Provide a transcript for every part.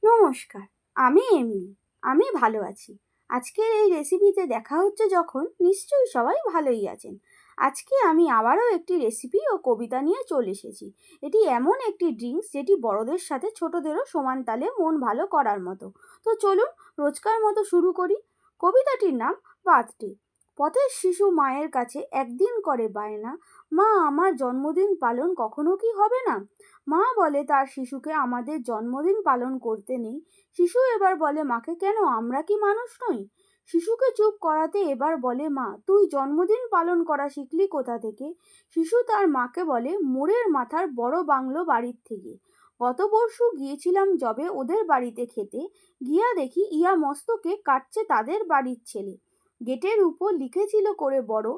নমস্কার, আমি এমিলি। আমি ভালো আছি। আজকের এই রেসিপিতে দেখা হচ্ছে যখন, নিশ্চয়ই সবাই ভালোই আছেন। আজকে আমি আবারও একটি রেসিপি ও কবিতা নিয়ে চলে এসেছি। এটি এমন একটি ড্রিঙ্কস যেটি বড়দের সাথে ছোটদেরও সমান তালে মন ভালো করার মতো। তো চলুন রোজকার মতো শুরু করি। কবিতাটির নাম বার্থডে। পথের শিশু মায়ের কাছে একদিন করে বায়না, মা আমার জন্মদিন পালন কখনো কি হবে না? মা বলে তার শিশুকে আমাদের জন্মদিন পালন করতে নেই। শিশু এবার বলে মাকে, কেন আমরা কি মানুষ নই? শিশুকে চুপ করাতে এবার বলে মা, তুই জন্মদিন পালন করা শিখলি কোথা থেকে? শিশু তার মাকে বলে, মোড়ের মাথার বড় বাংলো বাড়ির থেকে। গত পরশু গিয়েছিলাম যবে ওদের বাড়িতে খেতে, গিয়া দেখি ইয়া মস্ত কেক কাটছে তাদের বাড়ির ছেলে। গেটের উপর লিখেছিল করে বড়,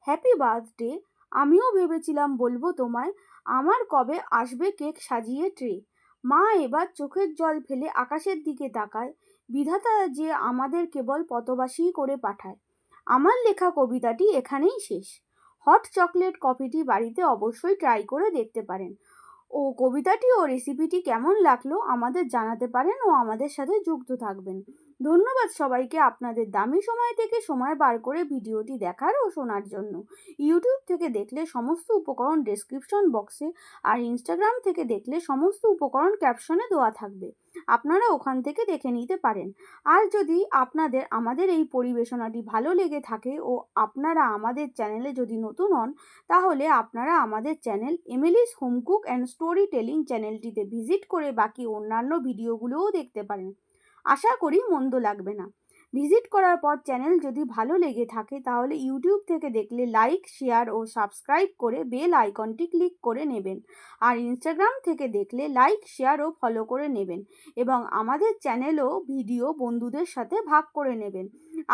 হ্যাপি বার্থডে। আমিও ভেবেছিলাম বলবো তোমায়, আমার কবে আসবে কেক সাজিয়ে ট্রে। মা এবার চোখের জল ফেলে আকাশের দিকে তাকায়, বিধাতা যে আমাদের কেবল পথবাসী করে পাঠায়। আমার লেখা কবিতাটি এখানেই শেষ। হট চকলেট কফিটি বাড়িতে অবশ্যই ট্রাই করে দেখতে পারেন। ও কবিতাটি ও রেসিপিটি কেমন লাগলো আমাদের জানাতে পারেন ও আমাদের সাথে যুক্ত থাকবেন। ধন্যবাদ সবাইকে আপনাদের দামি সময় থেকে সময় বার করে ভিডিওটি দেখার ও শোনার জন্য। ইউটিউব থেকে দেখলে সমস্ত উপকরণ ডেসক্রিপশন বক্সে, আর ইনস্টাগ্রাম থেকে দেখলে সমস্ত উপকরণ ক্যাপশনে দেওয়া থাকবে, আপনারা ওখান থেকে দেখে নিতে পারেন। আর যদি আপনাদের আমাদের এই পরিবেশনাটি ভালো লেগে থাকে ও আপনারা আমাদের চ্যানেলে যদি নতুন হন, তাহলে আপনারা আমাদের channel Emily's home cook and story telling চ্যানেলটিতে ভিজিট করে বাকি অন্যান্য ভিডিওগুলোও দেখতে পারেন। আশা করি মন্দ লাগবে না। ভিজিট করার পর চ্যানেল যদি ভালো লেগে থাকে তাহলে ইউটিউব থেকে দেখলে লাইক, শেয়ার ও সাবস্ক্রাইব করে বেল আইকনটি ক্লিক করে নেবেন। আর ইনস্টাগ্রাম থেকে দেখলে লাইক, শেয়ার ও ফলো করে নেবেন এবং আমাদের চ্যানেল ও ভিডিও বন্ধুদের সাথে ভাগ করে নেবেন।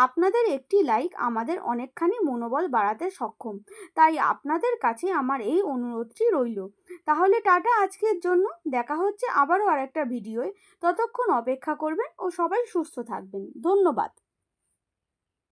আপনাদের একটি লাইক আমাদের অনেকখানি মনোবল বাড়াতে সক্ষম, তাই আপনাদের কাছে আমার এই অনুরোধটি রইল। তাহলে টাটা আজকের জন্য, দেখা হচ্ছে আবারও আরেকটা ভিডিওয়। ততক্ষণ অপেক্ষা করবেন ও সবাই সুস্থ থাকবেন। ধন্যবাদ।